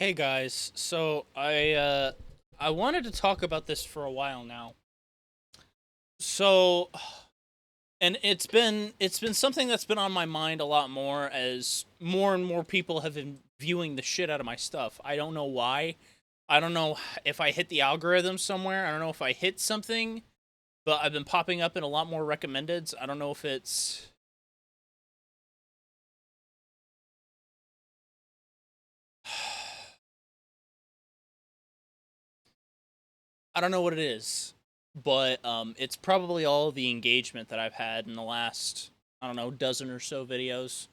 Hey guys, so I wanted to talk about this for a while now. So and it's been something that's been on my mind a lot more as more and more people have been viewing the shit out of my stuff. I don't know why. I don't know if I hit the algorithm somewhere. I don't know if I hit something, but I've been popping up in a lot more recommendeds. I don't know if it's I don't know what it is, but it's probably all the engagement that I've had in the last I don't know dozen or so videos.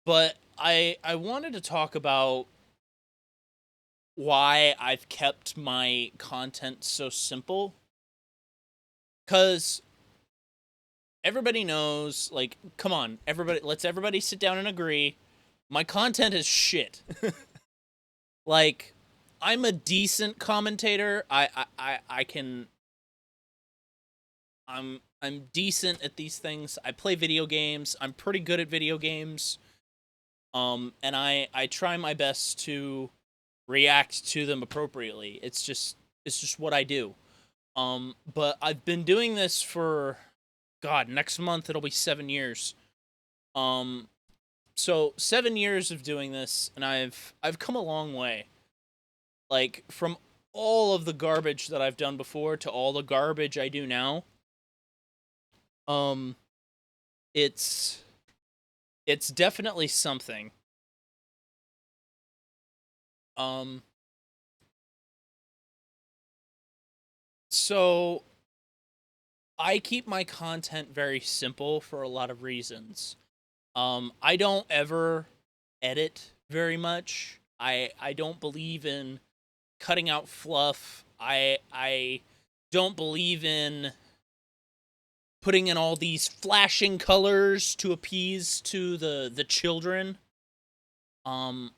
But I wanted to talk about why I've kept my content so simple, cuz everybody knows, like, come on, everybody sit down and agree my content is shit. Like, I'm a decent commentator. I can I'm decent at these things. I play video games. I'm pretty good at video games. And I try my best to react to them appropriately. It's just what I do. But I've been doing this for God, next month it'll be 7 years. Um, so 7 years of doing this, and I've come a long way. Like, from all of the garbage that I've done before to all the garbage I do now. Um, it's it's definitely something. Um, so I keep my content very simple for a lot of reasons. I don't ever edit very much. I don't believe in cutting out fluff. I don't believe in putting in all these flashing colors to appease to the children. Um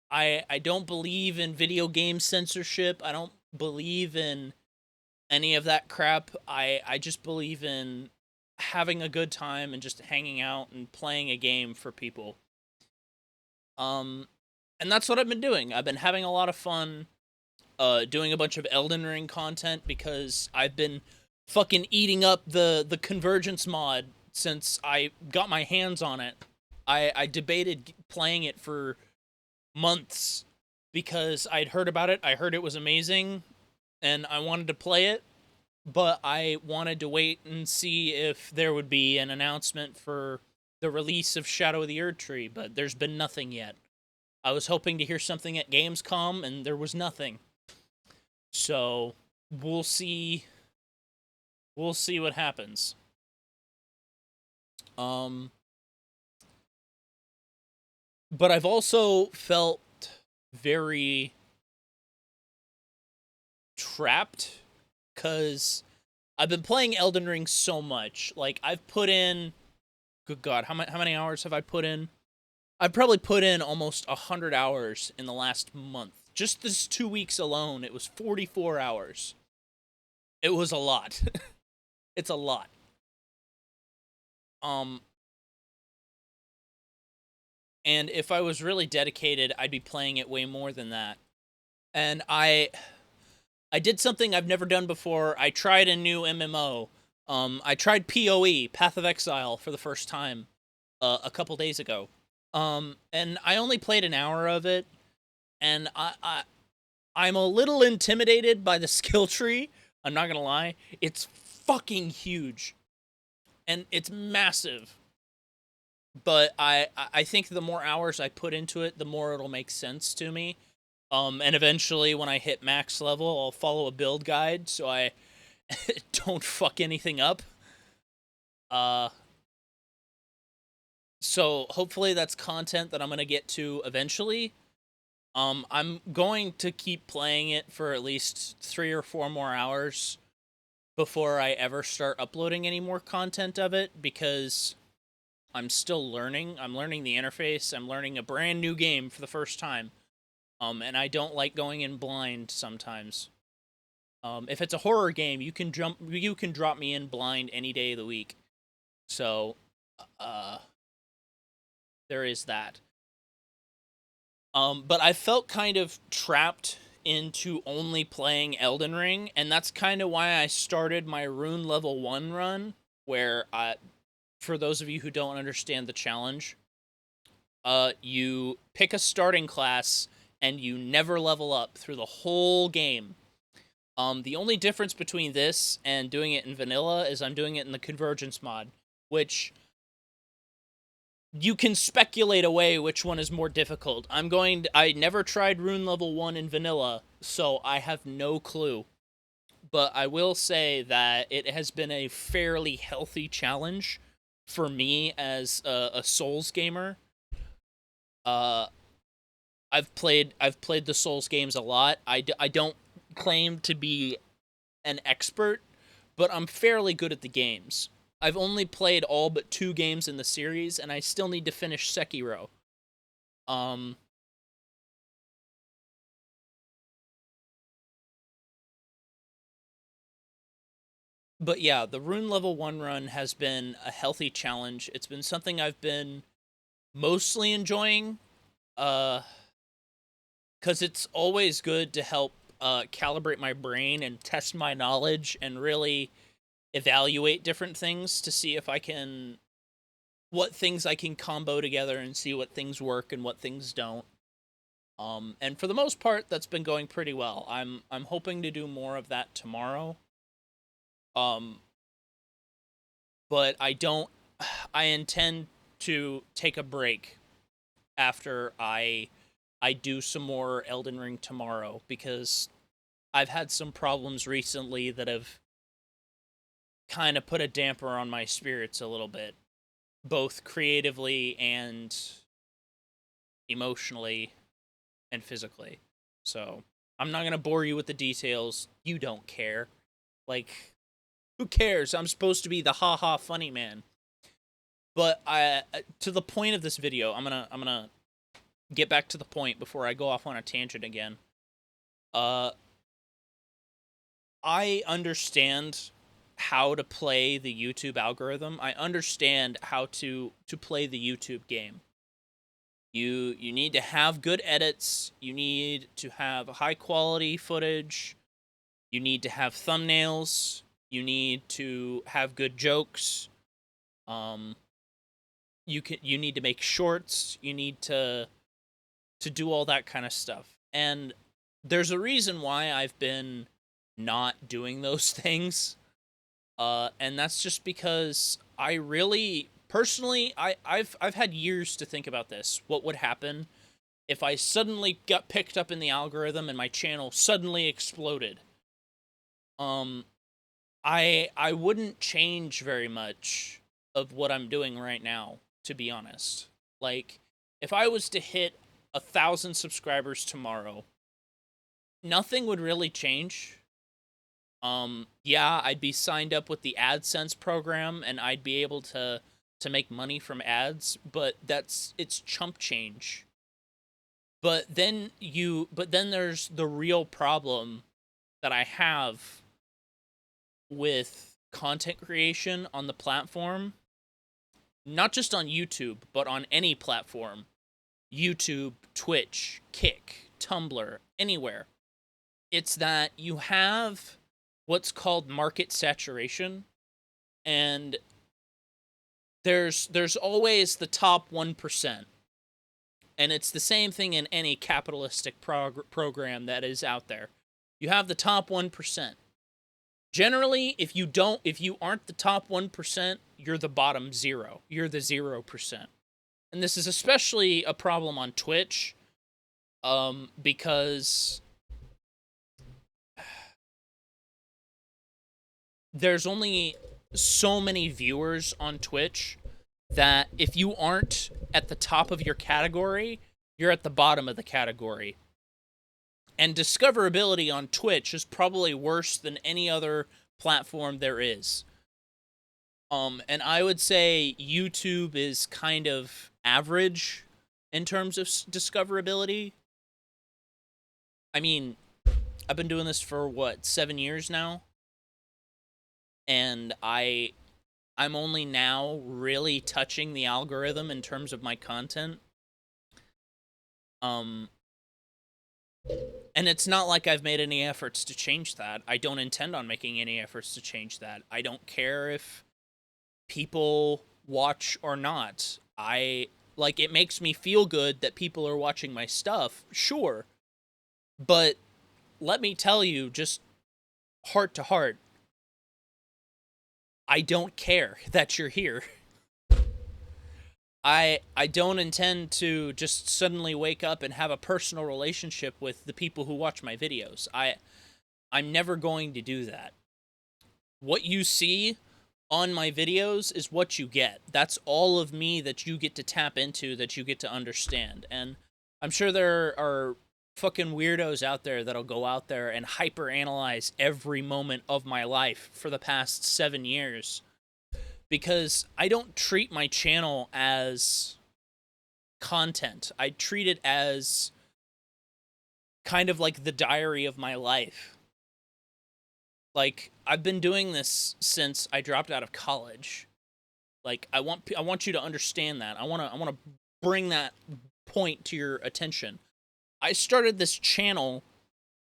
I don't believe in video game censorship. I don't believe in any of that crap. I just believe in having a good time and just hanging out and playing a game for people. Um and that's what I've been doing. I've been having a lot of fun doing a bunch of Elden Ring content because I've been fucking eating up the convergence mod since I got my hands on it. I debated playing it for months because I'd heard about it. I heard it was amazing and I wanted to play it, but I wanted to wait and see if there would be an announcement for the release of Shadow of the Erdtree, but there's been nothing yet. I was hoping to hear something at Gamescom and there was nothing. So, we'll see what happens. Um but I've also felt very trapped cuz I've been playing Elden Ring so much. Like, I've put in, good god, how many hours have I put in? I've probably put in almost 100 hours in the last month. Just this 2 weeks alone, it was 44 hours. It was a lot. It's a lot. Um and if I was really dedicated, I'd be playing it way more than that. And I did something I've never done before. I tried a new MMO. I tried PoE, Path of Exile, for the first time a couple days ago. And I only played an hour of it, and I'm a little intimidated by the skill tree. I'm not gonna lie, it's fucking huge, and it's massive. But I think the more hours I put into it, the more it'll make sense to me. And eventually, when I hit max level, I'll follow a build guide so I don't fuck anything up. Uh, so hopefully that's content that I'm gonna get to eventually. I'm going to keep playing it for at least 3 or 4 more hours before I ever start uploading any more content of it because I'm still learning. I'm learning the interface. I'm learning a brand new game for the first time. And I don't like going in blind sometimes. If it's a horror game, you can drop me in blind any day of the week. So, uh, there is that. But I felt kind of trapped into only playing Elden Ring, and that's kind of why I started my Rune level 1 run, where for those of you who don't understand the challenge, you pick a starting class and you never level up through the whole game. The only difference between this and doing it in vanilla is I'm doing it in the convergence mod, which you can speculate away which one is more difficult. I never tried Rune level 1 in vanilla, so I have no clue. But I will say that it has been a fairly healthy challenge for me as a Souls gamer. Uh, I've played the Souls games a lot. I don't claim to be an expert, but I'm fairly good at the games. I've only played all but 2 games in the series, and I still need to finish Sekiro. Um, but yeah, the Rune level 1 run has been a healthy challenge. It's been something I've been mostly enjoying, uh, because it's always good to help calibrate my brain and test my knowledge and really evaluate different things to see if I can what things I can combo together and see what things work and what things don't. And for the most part, that's been going pretty well. I'm hoping to do more of that tomorrow. Um, but I don't. I intend to take a break after I do some more Elden Ring tomorrow because I've had some problems recently that have kind of put a damper on my spirits a little bit, both creatively and emotionally and physically. So I'm not gonna bore you with the details. You don't care. Like, who cares? I'm supposed to be the haha funny man. But to the point of this video, I'm gonna get back to the point before I go off on a tangent again. Uh, I understand how to play the YouTube algorithm. I understand how to play the YouTube game. You need to have good edits. You need to have high quality footage. You need to have thumbnails. You need to have good jokes. Um, you need to make shorts. You need to do all that kind of stuff. And there's a reason why I've been not doing those things. And that's just because I really personally I've had years to think about this. What would happen if I suddenly got picked up in the algorithm and my channel suddenly exploded? Um I wouldn't change very much of what I'm doing right now, to be honest. Like, if I was to hit 1,000 subscribers tomorrow, nothing would really change. Yeah, I'd be signed up with the AdSense program and I'd be able to make money from ads, but it's chump change. But then there's the real problem that I have with content creation on the platform, not just on YouTube, but on any platform. YouTube, Twitch, Kick, Tumblr, anywhere. It's that you have what's called market saturation, and there's always the top 1%. And it's the same thing in any capitalistic program that is out there. You have the top 1%. Generally, if you aren't the top 1%, you're the bottom 0. You're the 0%. And this is especially a problem on Twitch, because there's only so many viewers on Twitch that if you aren't at the top of your category, you're at the bottom of the category. And discoverability on Twitch is probably worse than any other platform there is. And I would say YouTube is kind of average in terms of discoverability. I mean, I've been doing this for what, 7 years now? And I'm only now really touching the algorithm in terms of my content. Um, and it's not like I've made any efforts to change that. I don't intend on making any efforts to change that. I don't care if people watch or not. It makes me feel good that people are watching my stuff, sure. But let me tell you, just heart to heart, I don't care that you're here. I don't intend to just suddenly wake up and have a personal relationship with the people who watch my videos. I'm never going to do that. What you see on my videos is what you get. That's all of me that you get to tap into, that you get to understand. And I'm sure there are fucking weirdos out there that'll go out there and hyper analyze every moment of my life for the past 7 years, because I don't treat my channel as content. I treat it as kind of like the diary of my life. Like, I've been doing this since I dropped out of college. Like, I want you to understand that. I want to bring that point to your attention. I started this channel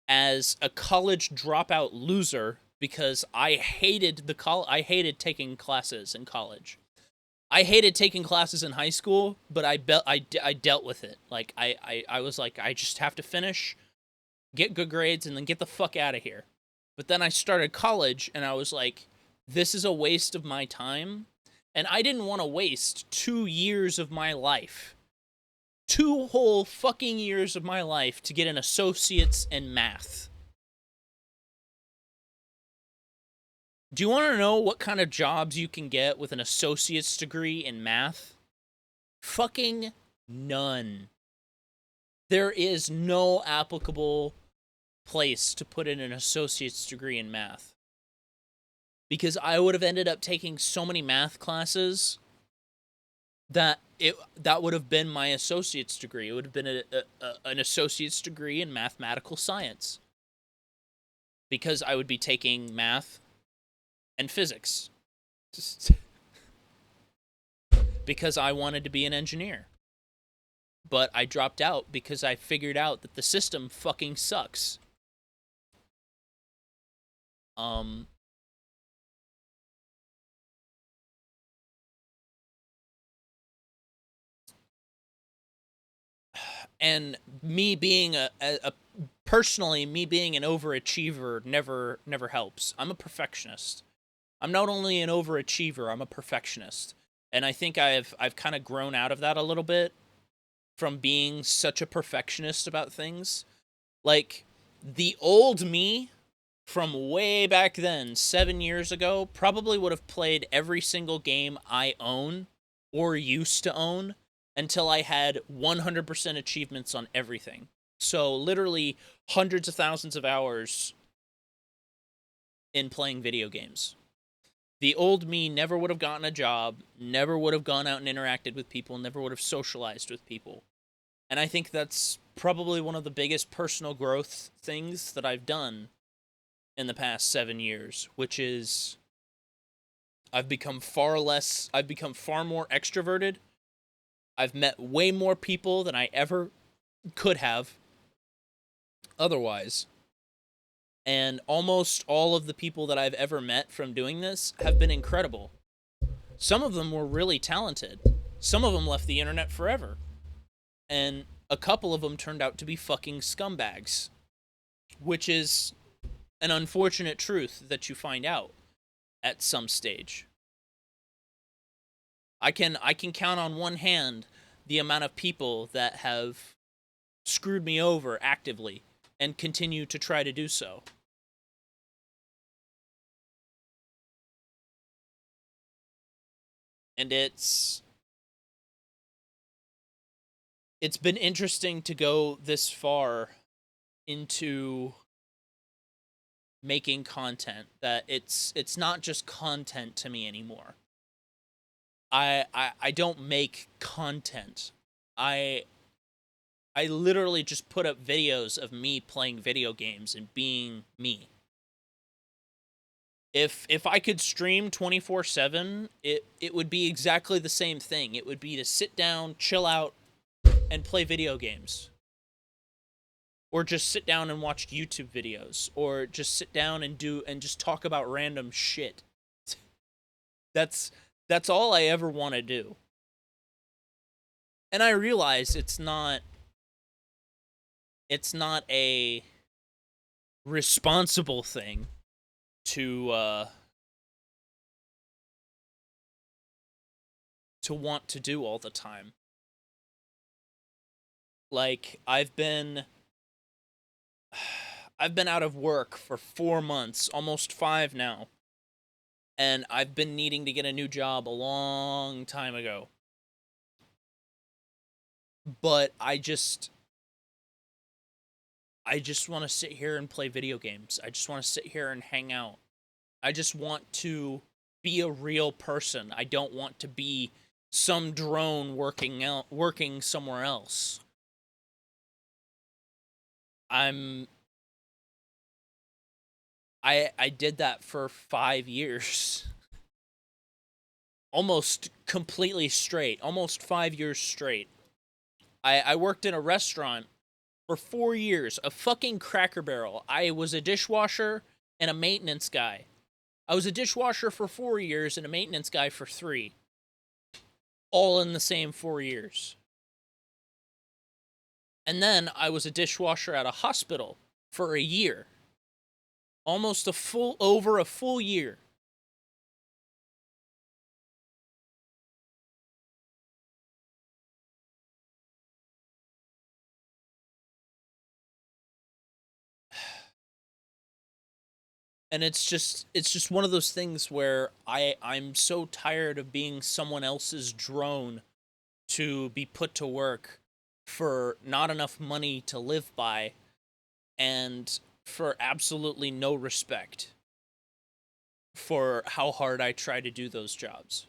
as a college dropout loser because I hated I hated taking classes in college. I hated taking classes in high school, but I dealt with it. Like, I was like, I just have to finish, get good grades, and then get the fuck out of here. But then I started college, and I was like, this is a waste of my time. And I didn't want to waste 2 years of my life. 2 whole fucking years of my life to get an associate's in math. Do you want to know what kind of jobs you can get with an associate's degree in math? Fucking none. There is no applicable place to put in an associate's degree in math. Because I would have ended up taking so many math classes that would have been my associate's degree. It would have been an associate's degree in mathematical science. Because I would be taking math and physics. Because I wanted to be an engineer. But I dropped out because I figured out that the system fucking sucks. And me being personally, me being an overachiever never helps. I'm a perfectionist. I'm not only an overachiever, I'm a perfectionist. And I think I've kind of grown out of that a little bit from being such a perfectionist about things. Like, the old me from way back then, 7 years ago, probably would have played every single game I own or used to own until I had 100% achievements on everything. So literally hundreds of thousands of hours in playing video games. The old me never would have gotten a job, never would have gone out and interacted with people, never would have socialized with people. And I think that's probably one of the biggest personal growth things that I've done in the past 7 years, which is I've become far more extroverted. I've met way more people than I ever could have otherwise. And almost all of the people that I've ever met from doing this have been incredible. Some of them were really talented. Some of them left the internet forever. And a couple of them turned out to be fucking scumbags. Which is an unfortunate truth that you find out at some stage. I can count on one hand the amount of people that have screwed me over actively and continue to try to do so. And it's been interesting to go this far into making content that it's not just content to me anymore. I don't make content. I literally just put up videos of me playing video games and being me. If I could stream 24/7, it would be exactly the same thing. It would be to sit down, chill out, and play video games. or just sit down and watch YouTube videos, or just sit down and just talk about random shit. That's that's all I ever want to do. And I realize it's not a responsible thing to want to do all the time. Like I've been out of work for 4 months, almost 5 now. And I've been needing to get a new job a long time ago. But I just want to sit here and play video games. I just want to sit here and hang out. I just want to be a real person. I don't want to be some drone working somewhere else. I'm I did that for 5 years. Almost completely straight. Almost 5 years straight. I worked in a restaurant for 4 years, a fucking Cracker Barrel. I was a dishwasher and a maintenance guy. I was a dishwasher for 4 years and a maintenance guy for 3. All in the same 4 years. And then I was a dishwasher at a hospital for a year. Almost over a full year. And it's just one of those things where I'm so tired of being someone else's drone to be put to work for not enough money to live by and for absolutely no respect for how hard I try to do those jobs.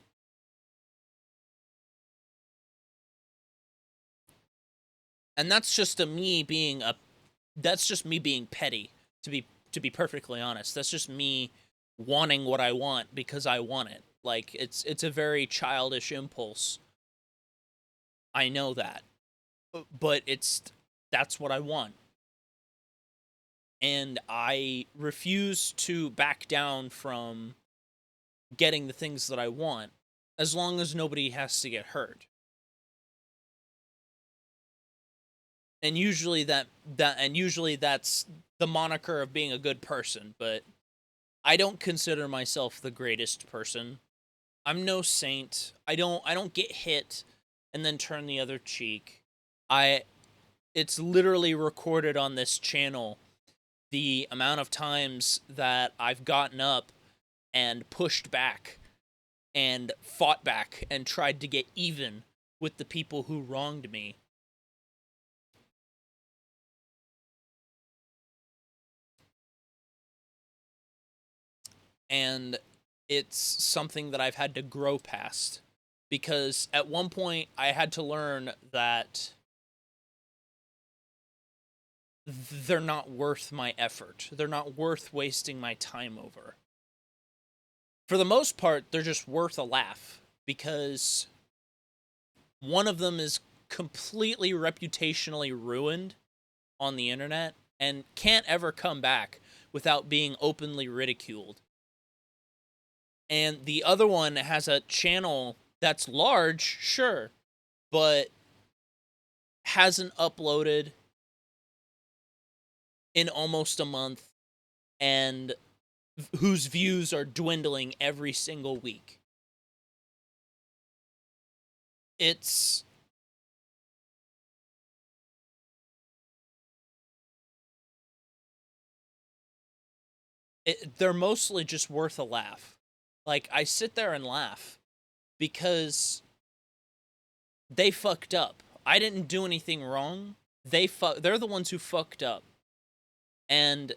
And that's just me being petty, to be perfectly honest. That's just me wanting what I want because I want it. Like it's a very childish impulse. I know that. But that's what I want. And I refuse to back down from getting the things that I want as long as nobody has to get hurt. And usually that's the moniker of being a good person, but I don't consider myself the greatest person. I'm no saint. I don't get hit and then turn the other cheek. I It's literally recorded on this channel the amount of times that I've gotten up and pushed back and fought back and tried to get even with the people who wronged me. And it's something that I've had to grow past because at one point I had to learn that they're not worth my effort. They're not worth wasting my time over. For the most part, they're just worth a laugh because one of them is completely reputationally ruined on the internet and can't ever come back without being openly ridiculed. And the other one has a channel that's large, sure, but hasn't uploaded in almost a month and whose views are dwindling every single week. It's they're mostly just worth a laugh. Like I sit there and laugh because they fucked up. I didn't do anything wrong. They're the ones who fucked up. And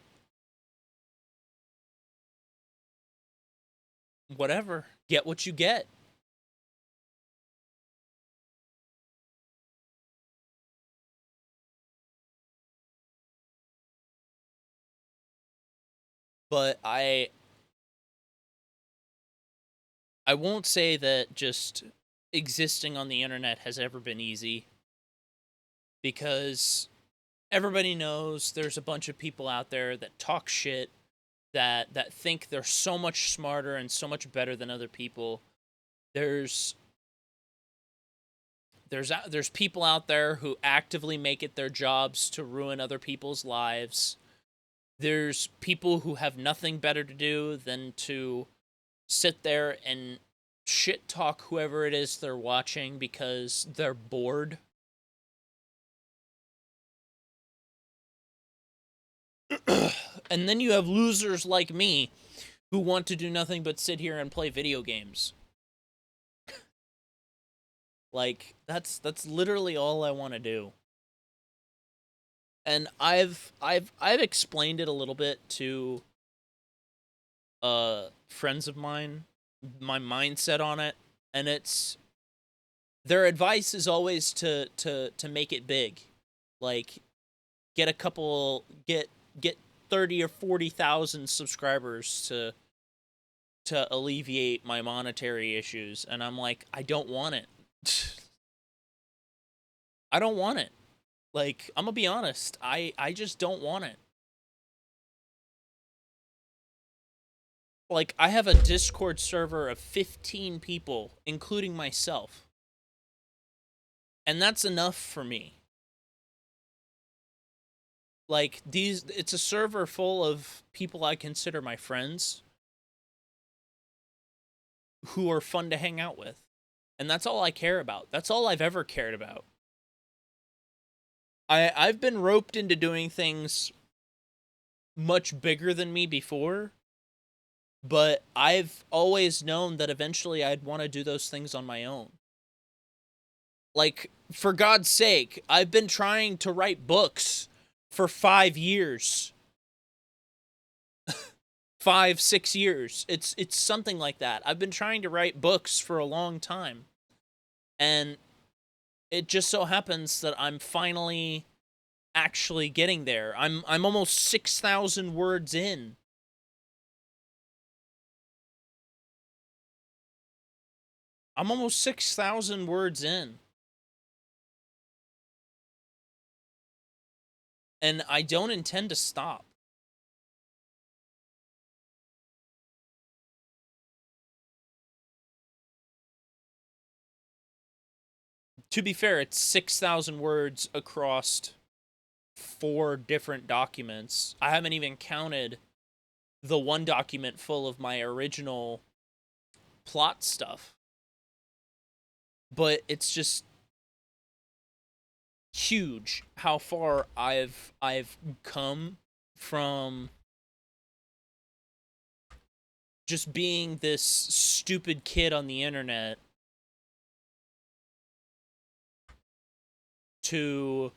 whatever, get what you get. But I won't say that just existing on the internet has ever been easy because everybody knows there's a bunch of people out there that talk shit, that think they're so much smarter and so much better than other people. There's there's people out there who actively make it their jobs to ruin other people's lives. There's people who have nothing better to do than to sit there and shit talk whoever it is they're watching because they're bored. And then you have losers like me who want to do nothing but sit here and play video games. Like that's literally all I want to do. And I've explained it a little bit to friends of mine, my mindset on it, and it's their advice is always to make it big. Like get a couple get 30 or 40,000 subscribers to alleviate my monetary issues, and I'm like, I don't want it. I don't want it. Like, I'm gonna be honest, I just don't want it. Like, I have a Discord server of 15 people, including myself. And that's enough for me. Like, it's a server full of people I consider my friends who are fun to hang out with. And that's all I care about. That's all I've ever cared about. I've been roped into doing things much bigger than me before, but I've always known that eventually I'd want to do those things on my own. Like, for God's sake, I've been trying to write books for 5 years. 5, 6 years. It's something like that. I've been trying to write books for a long time. And it just so happens that I'm finally actually getting there. I'm almost 6,000 words in. I'm almost 6,000 words in. And I don't intend to stop. To be fair, it's 6,000 words across 4 different documents. I haven't even counted the one document full of my original plot stuff. But it's just huge how far I've come from just being this stupid kid on the internet to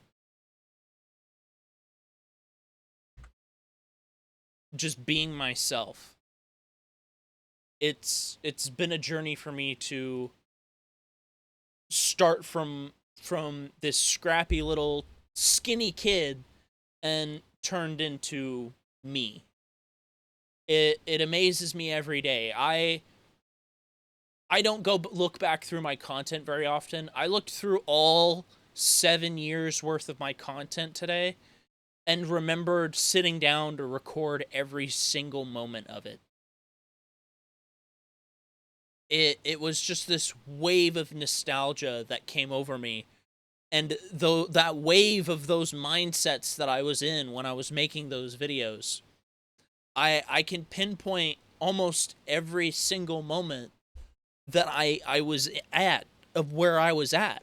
just being myself. It's been a journey for me to start from this scrappy little skinny kid and turned into me. It amazes me every day. I don't go look back through my content very often. I looked through all 7 years worth of my content today and remembered sitting down to record every single moment of it. It was just this wave of nostalgia that came over me. And though that wave of those mindsets that I was in when I was making those videos, I can pinpoint almost every single moment that I was at, of where I was at.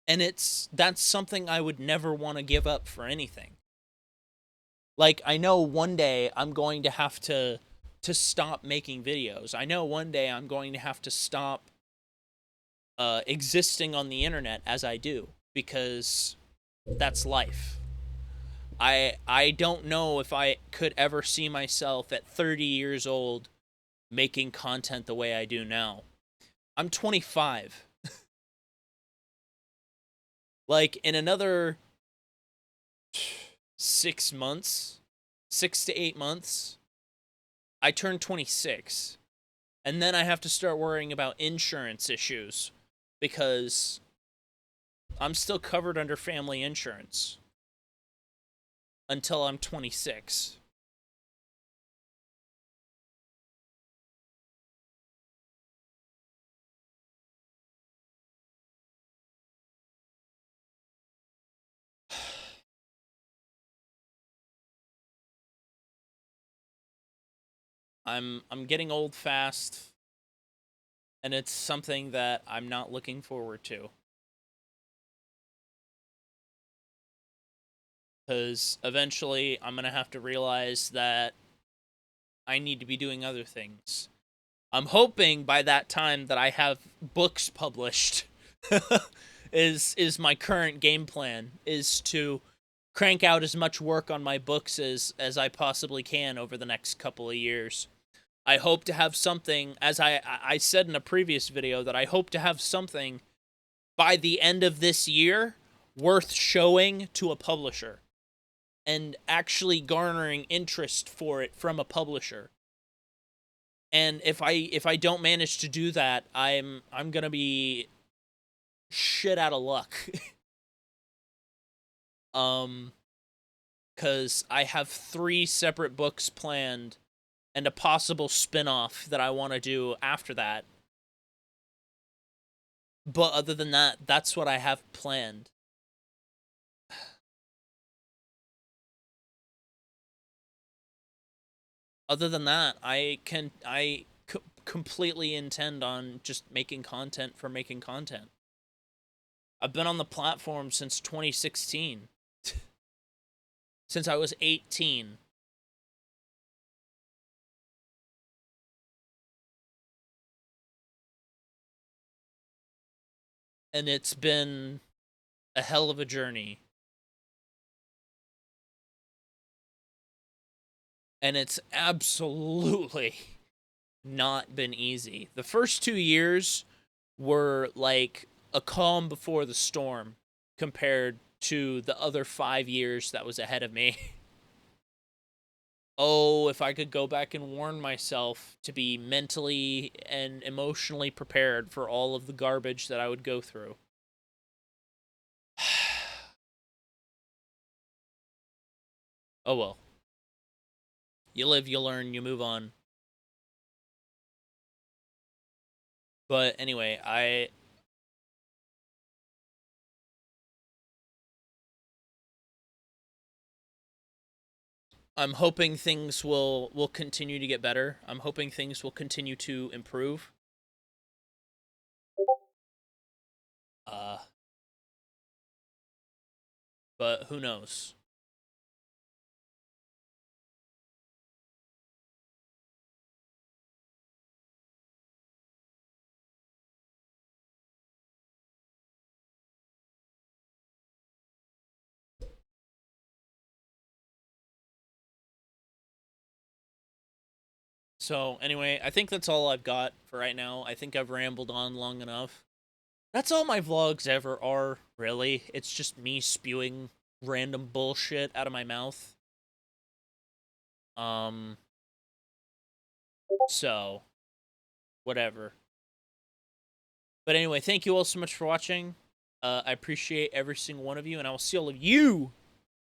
And that's something I would never want to give up for anything. Like, I know one day I'm going to have to stop making videos. I know one day I'm going to have to stop existing on the internet as I do, because that's life. I don't know if I could ever see myself at 30 years old making content the way I do now. I'm 25. Like, in another 6 months, 6 to 8 months, I turn 26. And then I have to start worrying about insurance issues because I'm still covered under family insurance until I'm 26. I'm getting old fast, and it's something that I'm not looking forward to. Because eventually I'm going to have to realize that I need to be doing other things. I'm hoping by that time that I have books published. is my current game plan, is to crank out as much work on my books as I possibly can over the next couple of years. I hope to have something, as I said in a previous video, that I hope to have something by the end of this year worth showing to a publisher and actually garnering interest for it from a publisher. And if I don't manage to do that, I'm gonna be shit out of luck. Because I have 3 separate books planned and a possible spin-off that I want to do after that. But other than that, that's what I have planned. Other than that, I completely intend on just making content for making content. I've been on the platform since 2016. Since I was 18. And it's been a hell of a journey. And it's absolutely not been easy. The first 2 years were like a calm before the storm compared to the other 5 years that was ahead of me. Oh, if I could go back and warn myself to be mentally and emotionally prepared for all of the garbage that I would go through. Oh well. You live, you learn, you move on. But anyway, I'm hoping things will continue to get better. I'm hoping things will continue to improve. Uh, but who knows? So anyway, I think that's all I've got for right now. I think I've rambled on long enough. That's all my vlogs ever are, really. It's just me spewing random bullshit out of my mouth. Um, so, whatever. But anyway, thank you all so much for watching. I appreciate every single one of you, and I will see all of you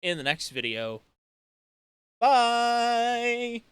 in the next video. Bye!